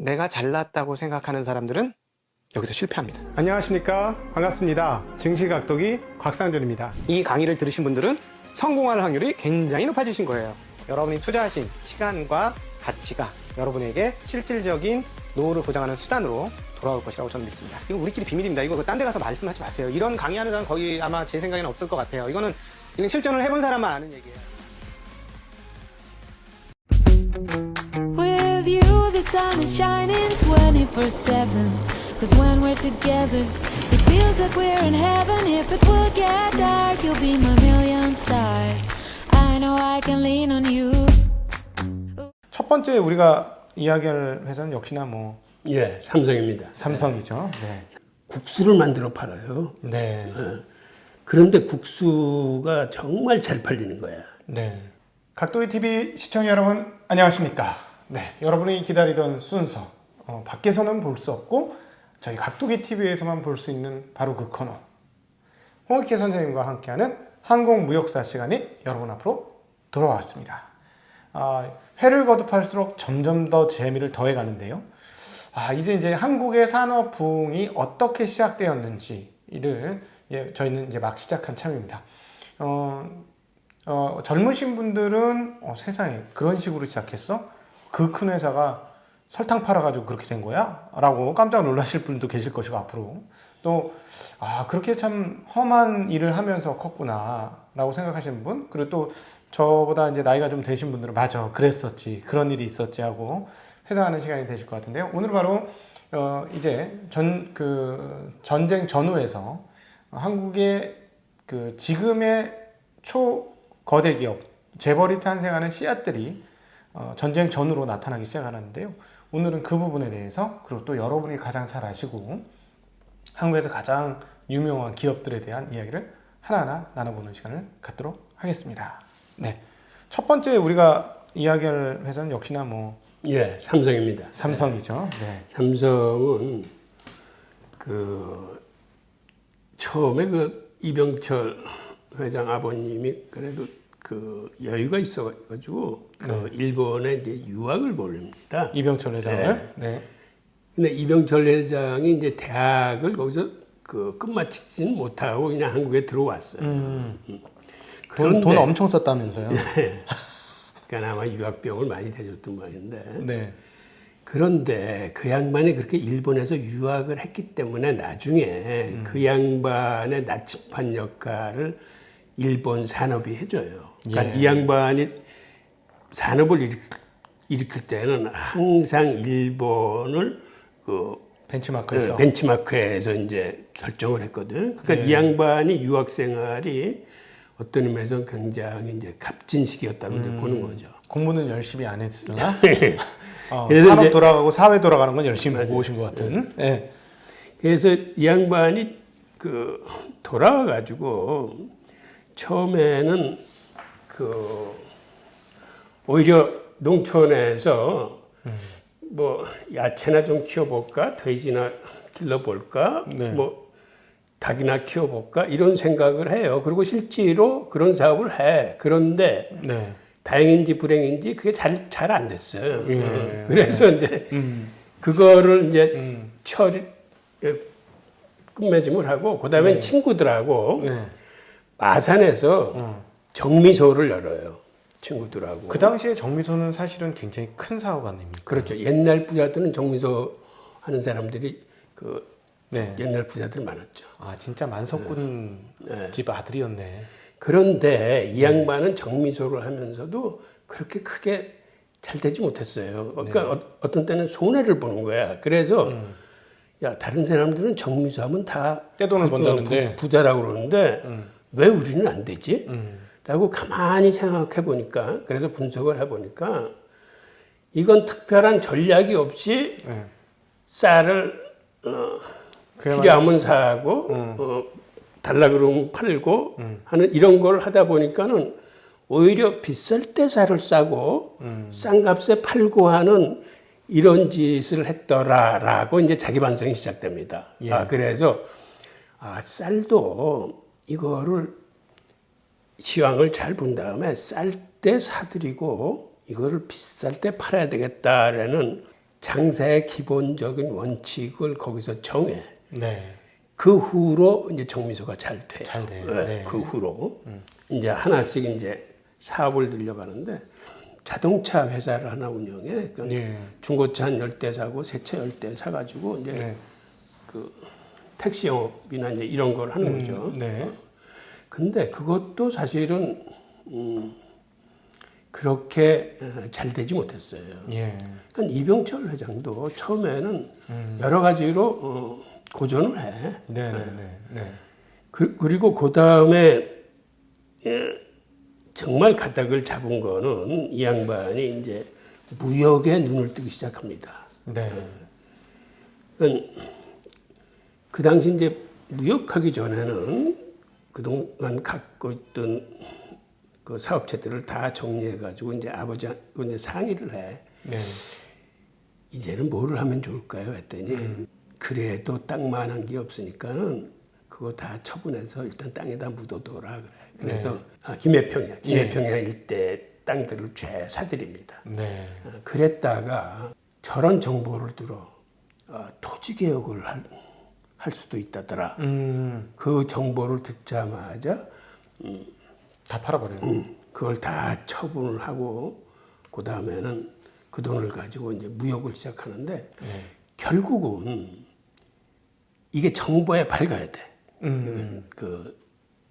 내가 잘났다고 생각하는 사람들은 여기서 실패합니다. 안녕하십니까, 반갑습니다. 증시각도기 곽상준입니다. 이 강의를 들으신 분들은 성공할 확률이 굉장히 높아지신 거예요. 여러분이 투자하신 시간과 가치가 여러분에게 실질적인 노후를 보장하는 수단으로 돌아올 것이라고 저는 믿습니다. 이거 우리끼리 비밀입니다. 이거 딴 데 가서 말씀하지 마세요. 이런 강의하는 사람 거의 아마 제 생각에는 없을 것 같아요. 이건 실전을 해본 사람만 아는 얘기예요. With you, the sun is shining 24/7. Cause when we're together, it feels like we're in heaven. If it will get dark, you'll be my million stars. I know I can lean on you. 첫 번째 우리가 이야기할 회사는 역시나 예, 삼성입니다. 삼성이죠. 네. 국수를 만들어 팔아요. 네. 그런데 국수가 정말 잘 팔리는 거야. 네. 각도기 TV 시청자 여러분, 안녕하십니까? 네. 여러분이 기다리던 순서, 밖에서는 볼 수 없고 저희 각도기 TV에서만 볼 수 있는 바로 그 코너. 홍익희 선생님과 함께하는 항공무역사 시간이 여러분 앞으로 돌아왔습니다. 회를 거듭할수록 점점 더 재미를 더해가는데요. 이제 한국의 산업 부흥이 어떻게 시작되었는지를 저희는 이제 막 시작한 참입니다. 젊으신 분들은 세상에 그런 식으로 시작했어? 그 큰 회사가 설탕 팔아가지고 그렇게 된 거야? 라고 깜짝 놀라실 분도 계실 것이고, 앞으로 또 그렇게 참 험한 일을 하면서 컸구나 라고 생각하시는 분, 그리고 또 저보다 이제 나이가 좀 되신 분들은 맞아, 그랬었지, 그런 일이 있었지 하고 회상하는 시간이 되실 것 같은데요. 오늘 바로 이제 전쟁 전후에서 한국의 그 지금의 초거대 기업 재벌이 탄생하는 씨앗들이 전쟁 전후로 나타나기 시작하는데요. 오늘은 그 부분에 대해서, 그리고 또 여러분이 가장 잘 아시고 한국에서 가장 유명한 기업들에 대한 이야기를 하나하나 나눠보는 시간을 갖도록 하겠습니다. 네, 첫 번째 우리가 이야기할 회사는 역시나 예, 삼성입니다. 삼성이죠. 네. 삼성은 처음에 이병철 회장 아버님이 그래도 여유가 있어가지고 일본에 이제 유학을 보냅니다. 이병철 회장을. 네. 근데 이병철 회장이 이제 대학을 거기서 끝마치지는 못하고 그냥 한국에 들어왔어요. 돈 엄청 썼다면서요? 그러니까 아마 유학비용을 많이 대줬던 모양인데. 네. 그런데 그 양반이 그렇게 일본에서 유학을 했기 때문에 나중에 그 양반의 나침반 역할을 일본 산업이 해줘요. 그러니까 이 양반이 산업을 일으킬 때는 항상 일본을 벤치마크에서 이제 결정을 했거든. 그러니까 이 양반이 유학 생활이 어떤 의미에서 굉장히 이제 값진식이었다고 이제 보는 거죠. 공부는 열심히 안 했으나 그래서 산업 이제 돌아가고 사회 돌아가는 건 열심히 보고 오신 것 같은. 네. 그래서 이 양반이 돌아와가지고 처음에는 오히려 농촌에서 야채나 좀 키워볼까, 돼지나 길러볼까, 네. 닭이나 키워볼까 이런 생각을 해요. 그리고 실제로 그런 사업을 해. 그런데 네. 다행인지 불행인지 그게 잘 안 됐어요. 예. 그래서 이제 그거를 이제 끝맺음을 하고 그다음에 친구들하고 마산에서 정미소를 열어요. 친구들하고. 그 당시에 정미소는 사실은 굉장히 큰 사업 아닙니까? 그렇죠. 옛날 부자들은 정미소 하는 사람들이 옛날 부자들 많았죠. 진짜 만석군 집 아들이었네. 그런데 이 양반은 정미소를 하면서도 그렇게 크게 잘 되지 못했어요. 그러니까 어떤 때는 손해를 보는 거야. 그래서 다른 사람들은 정미소 하면 다 떼돈을 번다는데 부자라고 그러는데 왜 우리는 안 되지? 라고 가만히 생각해 보니까, 그래서 분석을 해 보니까 이건 특별한 전략이 없이 쌀을 필요하면 사고 달라 그러면 팔고 하는 이런 걸 하다 보니까는 오히려 비쌀 때 쌀을 싸고 싼 값에 팔고 하는 이런 짓을 했더라라고 이제 자기 반성이 시작됩니다. 그래서 쌀도 이거를 시황을 잘 본 다음에 쌀 때 사들이고 이거를 비쌀 때 팔아야 되겠다라는 장사의 기본적인 원칙을 거기서 정해. 네. 그 후로 이제 정미소가 잘 돼요. 잘 돼요. 네, 네. 그 후로 이제 하나씩 이제 사업을 늘려가는데 자동차 회사를 하나 운영해. 그러니까 예. 중고차 한 10대 사고 새 차 10대 사가지고 이제 네. 그 택시 영업이나 이제 이런 걸 하는 거죠. 네. 근데 그것도 사실은 그렇게 잘 되지 못했어요. 예. 그러니까 이병철 회장도 처음에는 여러 가지로 고전을 해. 네. 네. 네. 그리고 그 다음에 정말 가닥을 잡은 거는 이 양반이 이제 무역에 눈을 뜨기 시작합니다. 네. 그 당시 이제 무역하기 전에는 그동안 갖고 있던 그 사업체들을 다 정리해가지고 이제 아버지하고 이제 상의를 해. 네. 이제는 뭐를 하면 좋을까요? 했더니 그래도 땅만한 게 없으니까는 그거 다 처분해서 일단 땅에다 묻어둬라 그래. 그래서 김해평야 일대 땅들을 죄 사들입니다. 네. 그랬다가 저런 정보를 들어 토지 개혁을 할 수도 있다더라. 그 정보를 듣자마자 다 팔아버려요. 그걸 다 처분을 하고 그 다음에는 그 돈을 가지고 이제 무역을 시작하는데 네. 결국은 이게 정보에 밝아야 돼. 그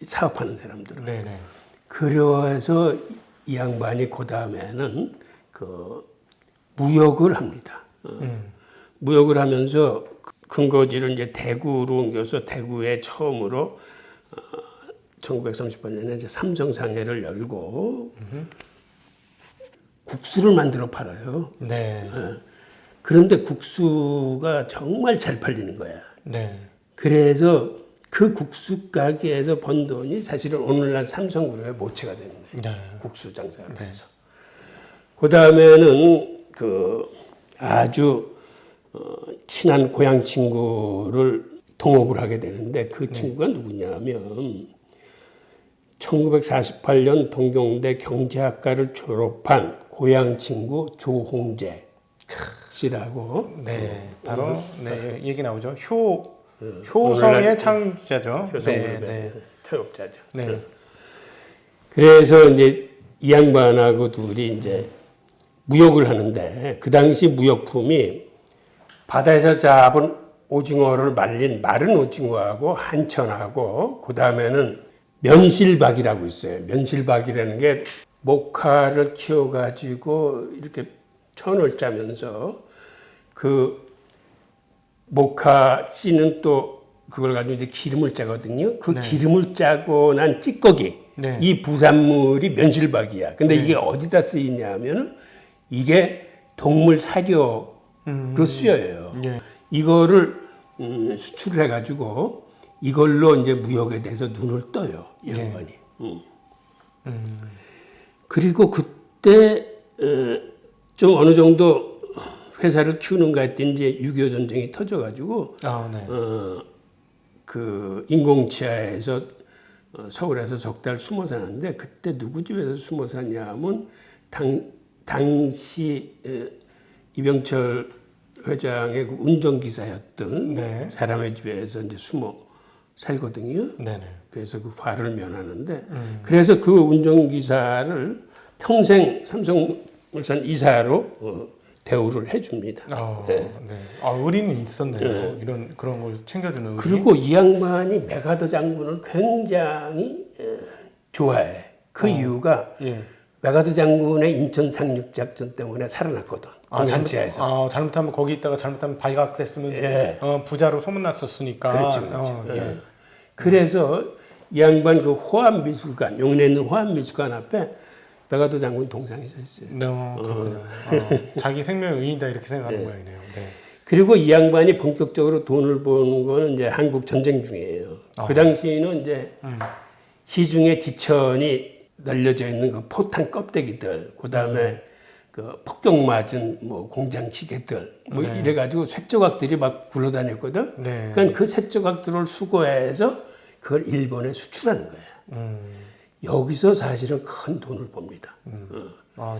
사업하는 사람들은. 네네. 그래서 이 양반이 그 다음에는 그 무역을 합니다. 무역을 하면서 근거지를 이제 대구로 옮겨서 대구에 처음으로 1938년에 이제 삼성상해를 열고 국수를 만들어 팔아요. 네. 그런데 국수가 정말 잘 팔리는 거야. 네. 그래서 그 국수 가게에서 번 돈이 사실은 오늘날 삼성그룹의 모체가 되는 거예요. 네. 국수 장사를 해서. 그 다음에는 그 아주 친한 고향 친구를 동업을 하게 되는데 그 친구가 누구냐면 1948년 동경대 경제학과를 졸업한 고향 친구 조홍재 씨라고. 네. 바로 네 얘기 나오죠. 효성의 창조자죠. 효성그룹의 네. 창업자죠. 네. 그래서 이제 이 양반하고 둘이 이제 무역을 하는데 그 당시 무역품이 바다에서 잡은 오징어를 말린 마른 오징어하고 한천하고 그 다음에는 면실박이라고 있어요. 면실박이라는 게 목화를 키워가지고 이렇게 천을 짜면서 그 목화 씨는 또 그걸 가지고 이제 기름을 짜거든요. 그 기름을 짜고 난 찌꺼기. 네. 이 부산물이 면실박이야. 근데 이게 어디다 쓰이냐면은 이게 동물 사료로 쓰여요. 예. 이거를 수출을 해가지고 이걸로 이제 무역에 대해서 눈을 떠요. 이 양반이. 그리고 그때 좀 어느 정도 회사를 키우는가 했더니 이제 6.25 전쟁이 터져가지고 아, 네. 그 인공지하에서 서울에서 석 달 숨어 사는데 그때 누구 집에서 숨어 사냐면 당시 이병철 회장의 그 운전기사였던 네. 사람의 집에서 이제 숨어 살거든요. 네네. 그래서 그 화를 면하는데 그래서 그 운전기사를 평생 삼성물산 이사로 대우를 해줍니다. 네. 아, 의리는 있었네요. 이런 그런 걸 챙겨주는 의리. 그리고 이 양반이 메가더 장군을 굉장히 좋아해. 그 이유가 예. 메가더 장군의 인천 상륙작전 때문에 살아났거든. 공산지하에서. 잘못하면 거기 있다가 잘못하면 발각됐으면 예. 부자로 소문났었으니까. 그렇죠. 예. 그래서 이 양반 그 호암미술관, 용인에 있는 호암미술관 앞에 메가더 장군 동상이 서 있어요. 그렇군요. 자기 생명의 의인이다 이렇게 생각하는 모양이네요. 네. 그리고 이 양반이 본격적으로 돈을 버는 거는 이제 한국 전쟁 중이에요. 그 당시에는 이제 시중에 지천이 널려져 있는 그 포탄 껍데기들, 그 다음에 그 폭격 맞은 뭐 공장 기계들, 뭐 이래가지고 쇳조각들이 막 굴러다녔거든. 네. 그러니까 그 쇳조각들을 수거해서 그걸 일본에 수출하는 거예요. 여기서 사실은 큰 돈을 법니다.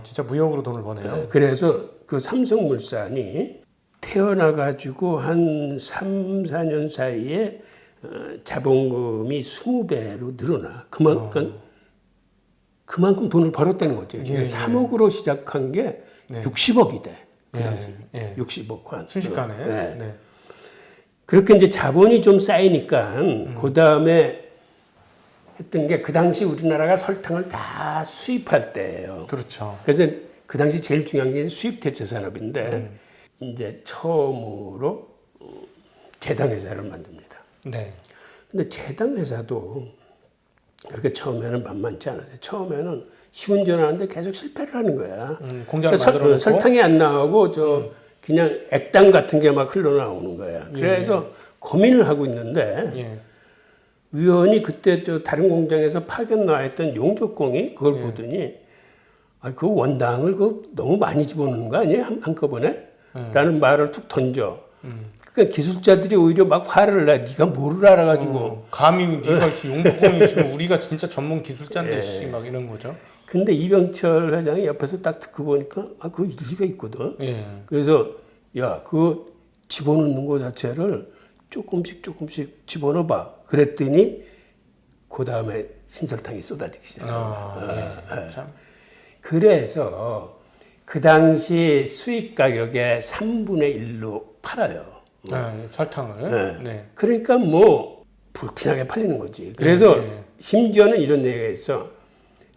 진짜 무역으로 돈을 버네요. 그래서 그 삼성물산이 태어나가지고 한 3, 4년 사이에 자본금이 20배로 늘어나. 그만큼 돈을 벌었다는 거죠. 예, 3억으로 시작한 게 네. 60억이 돼. 그 예, 당시. 예. 60억 한. 순식간에. 네. 네. 그렇게 이제 자본이 좀 쌓이니까 그 다음에 했던 게 그 당시 우리나라가 설탕을 다 수입할 때예요. 그렇죠. 그래서 그 당시 제일 중요한 게 수입 대체 산업인데 이제 처음으로 제당 회사를 만듭니다. 네. 근데 제당 회사도 그렇게 처음에는 만만치 않았어요. 처음에는 시운전하는데 계속 실패를 하는 거야. 공장을 그러니까 만들어 놓고 설탕이 안 나오고 그냥 액당 같은 게 막 흘러나오는 거야. 그래서 고민을 하고 있는데 예. 우연히 그때 다른 공장에서 파견 나와 있던 용접공이 그걸 보더니 그 원당을 너무 많이 집어넣는 거 아니에요? 한꺼번에? 라는 말을 툭 던져. 그러니까 기술자들이 오히려 막 화를 내. 네가 뭐를 알아가지고. 감히 네가 용접공이 지금 우리가 진짜 전문 기술자인데 막 이런 거죠. 근데 이병철 회장이 옆에서 딱 듣고 보니까 그 일리가 있거든. 예. 그래서 야, 그 집어넣는 거 자체를 조금씩 집어넣어봐. 그랬더니 그 다음에 신설탕이 쏟아지기 시작합니다. 참. 그래서 그 당시 수입 가격의 3분의 1로 팔아요. 설탕을. 네. 그러니까 뭐 불티나게 팔리는 거지. 그래서 심지어는 이런 얘기가 있어.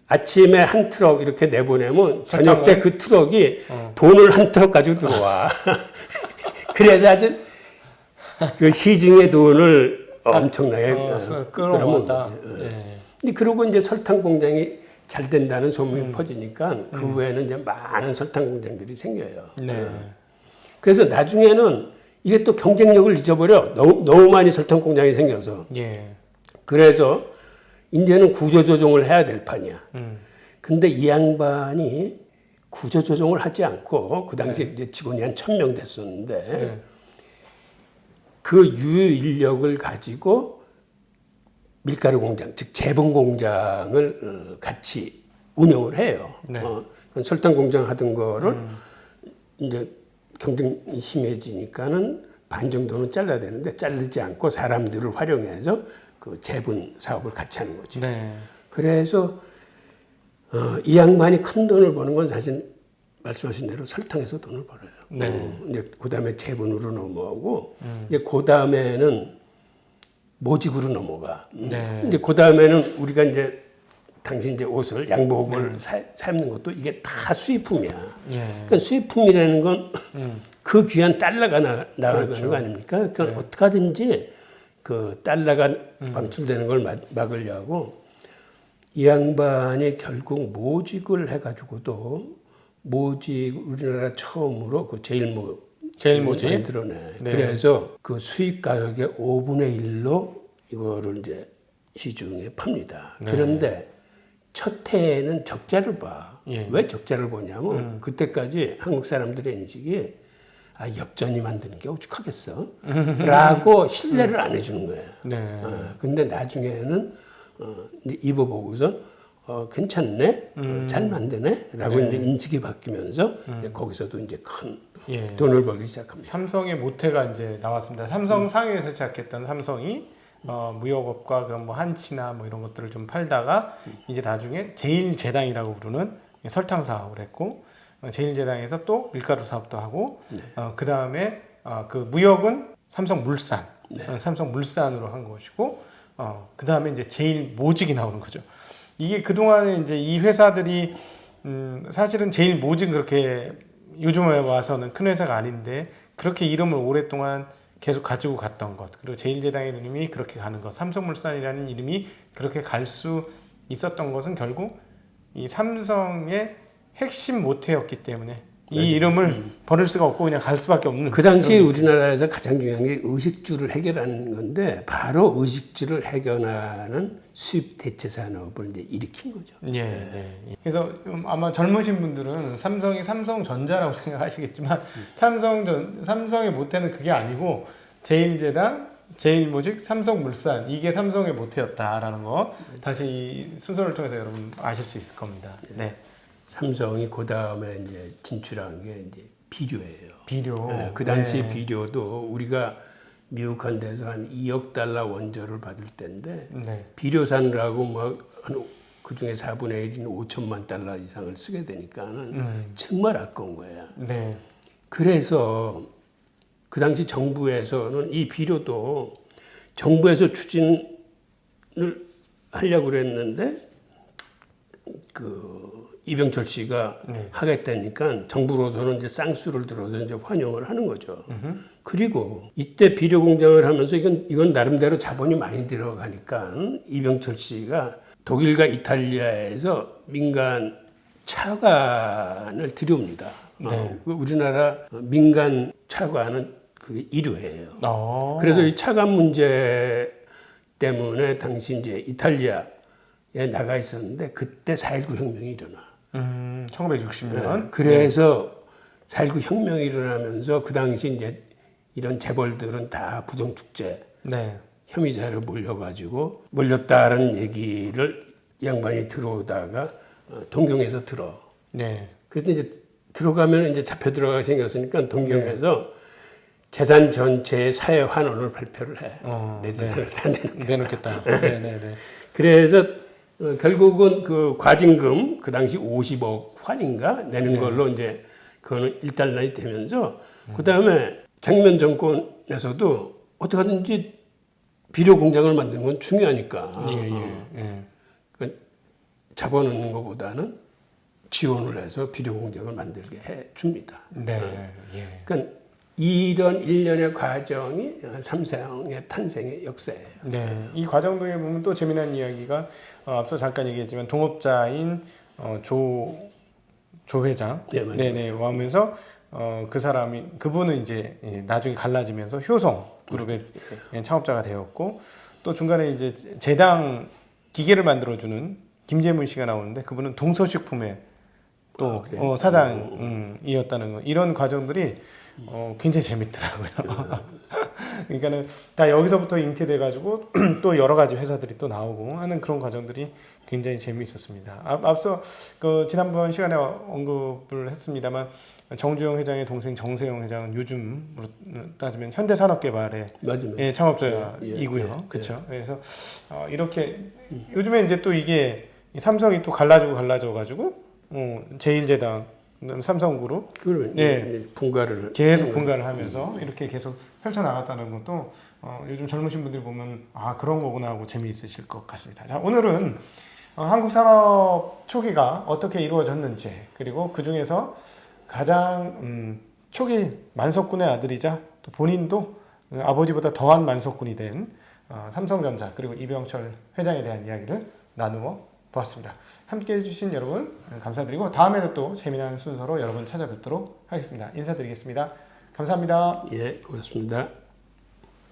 아침에 한 트럭 이렇게 내보내면 저녁 때 그 트럭이 돈을 한 트럭 가지고 들어와. 그래서 아주 그 시중의 돈을 엄청나게 끌어모았다. 근데 그러고 이제 설탕 공장이 잘 된다는 소문이 퍼지니까 그 후에는 이제 많은 설탕 공장들이 생겨요. 네. 그래서 나중에는 이게 또 경쟁력을 잊어버려. 너무 많이 설탕 공장이 생겨서. 예. 그래서 이제는 구조조정을 해야 될 판이야. 근데 이 양반이 구조조정을 하지 않고 그 당시에 이제 직원이 한 1,000명 됐었는데 그 유인력을 가지고 밀가루 공장, 즉 제분 공장을 같이 운영을 해요. 네. 설탕 공장 하던 거를 이제 경쟁이 심해지니까는 반 정도는 잘라야 되는데 자르지 않고 사람들을 활용해서 그 제분 사업을 같이 하는 거죠. 네. 그래서 이 양반이 큰 돈을 버는 건 사실 말씀하신 대로 설탕에서 돈을 벌어요. 네. 이제 그 다음에 제분으로 넘어가고 이제 그 다음에는 모직으로 넘어가. 네. 이제 그 다음에는 우리가 이제 당시 이제 옷을 양복을 사 입는 것도 이게 다 수입품이야. 예. 그러니까 수입품이라는 건 그 귀한 달러가 나가는 그렇죠. 거 아닙니까? 그러니까 어떻게 하든지 그 달러가 방출되는 걸 막으려고 이 양반이 결국 모직을 해가지고도 모직 우리나라 처음으로 그 제일모직 만들어내. 네. 그래서 그 수입 가격의 5분의 1로 이거를 이제 시중에 팝니다. 네. 그런데 첫 해에는 적자를 봐. 예. 왜 적자를 보냐면 그때까지 한국 사람들의 인식이 엽전이 만드는 게 오죽하겠어? 라고 신뢰를 안 해주는 거예요. 네. 근데 나중에는 이제 입어보고서 괜찮네? 잘 만드네? 라고 이제 인식이 바뀌면서 이제 거기서도 이제 큰 예. 돈을 벌기 시작합니다. 삼성의 모태가 이제 나왔습니다. 삼성 상해에서 시작했던 삼성이 무역업과 그런 뭐 한치나 뭐 이런 것들을 좀 팔다가 이제 나중에 제일제당이라고 부르는 설탕 사업을 했고 제일제당에서 또 밀가루 사업도 하고 그 다음에 그 무역은 삼성물산, 삼성물산으로 한 것이고 그 다음에 이제 제일모직이 나오는 거죠. 이게 그 동안에 이제 이 회사들이 사실은 제일모직은 그렇게 요즘에 와서는 큰 회사가 아닌데 그렇게 이름을 오랫동안 계속 가지고 갔던 것, 그리고 제일제당의 이름이 그렇게 가는 것, 삼성물산이라는 이름이 그렇게 갈 수 있었던 것은 결국 이 삼성의 핵심 모태였기 때문에 이 이름을 버릴 수가 없고 그냥 갈 수밖에 없는. 그 당시 우리나라에서 가장 중요한 게 의식주를 해결하는 건데 바로 의식주를 해결하는 수입 대체 산업을 이제 일으킨 거죠. 예, 네. 그래서 아마 젊으신 분들은 삼성이 삼성전자라고 생각하시겠지만 삼성의 모태는 그게 아니고 제일제당, 제일모직, 삼성물산 이게 삼성의 모태였다라는 거 다시 순서를 통해서 여러분 아실 수 있을 겁니다. 네. 삼성이 그 다음에 이제 진출한 게 이제 비료예요. 비료. 네, 그 당시 네. 비료도 우리가 미국한 데서 한 2억 달러 원조를 받을 때인데 네. 비료 사느라고 뭐그 중에 4분의 1인 5천만 달러 이상을 쓰게 되니까는 정말 아까운 거야. 네. 그래서 그 당시 정부에서는 이 비료도 정부에서 추진을 하려고 그랬는데 그 이병철 씨가 하겠다니까 정부로서는 이제 쌍수를 들어서 이제 환영을 하는 거죠. 그리고 이때 비료 공장을 하면서 이건 나름대로 자본이 많이 들어가니까 이병철 씨가 독일과 이탈리아에서 민간 차관을 들여옵니다. 네. 우리나라 민간 차관은 그게 1위예요. 그래서 이 차관 문제 때문에 당시 이제 이탈리아에 나가 있었는데 그때 4.19 혁명이 일어나. 1960년. 그래서 4.19 혁명이 일어나면서 그 당시 이제 이런 재벌들은 다 부정축제 네. 혐의자로 몰렸다는 얘기를 양반이 들어오다가 동경에서 들어. 네. 그래서 이제 들어가면 이제 잡혀 들어가게 생겼으니까 동경에서 재산 전체의 사회 환원을 발표를 해. 내 재산을 다 내놓겠다. 네, 네, 네. 그래서 결국은 그 과징금 그 당시 50억 환인가 내는 걸로 이제 그거는 일단락이 되면서 그 다음에 장면 정권에서도 어떻게 하든지 비료 공장을 만드는 건 중요하니까 자본 얻는 것보다는 지원을 해서 비료 공장을 만들게 해 줍니다. 네. 그러니까 이런 일련의 과정이 삼성의 탄생의 역사예요. 네, 이 과정 중에 보면 또 재미난 이야기가 앞서 잠깐 얘기했지만 동업자인 조 회장, 네, 맞아요. 네네, 와면서 그분은 이제 나중에 갈라지면서 효성 그룹의 창업자가 되었고 또 중간에 이제 제당 기계를 만들어주는 김재문 씨가 나오는데 그분은 동서식품의 또 사장이었다는 거 이런 과정들이 굉장히 재밌더라고요. 그러니까는 다 여기서부터 잉태돼가지고 또 여러 가지 회사들이 또 나오고 하는 그런 과정들이 굉장히 재미있었습니다. 앞서 그 지난번 시간에 언급을 했습니다만 정주영 회장의 동생 정세영 회장은 요즘으로 따지면 현대산업개발의 창업자이고요. 그렇죠. 그래서 이렇게 요즘에 이제 또 이게 삼성이 또 갈라져가지고 제1제당 삼성그룹 분가를 계속 분가를 하면서 이렇게 계속 펼쳐 나갔다는 것도 요즘 젊으신 분들이 보면 그런 거구나 하고 재미있으실 것 같습니다. 자, 오늘은 한국 산업 초기가 어떻게 이루어졌는지 그리고 그 중에서 가장 초기 만석군의 아들이자 또 본인도 아버지보다 더한 만석군이 된 삼성전자 그리고 이병철 회장에 대한 이야기를 나누어 보았습니다. 함께 해주신 여러분 감사드리고 다음에도 또 재미난 순서로 여러분 찾아뵙도록 하겠습니다. 인사드리겠습니다. 감사합니다. 예, 고맙습니다.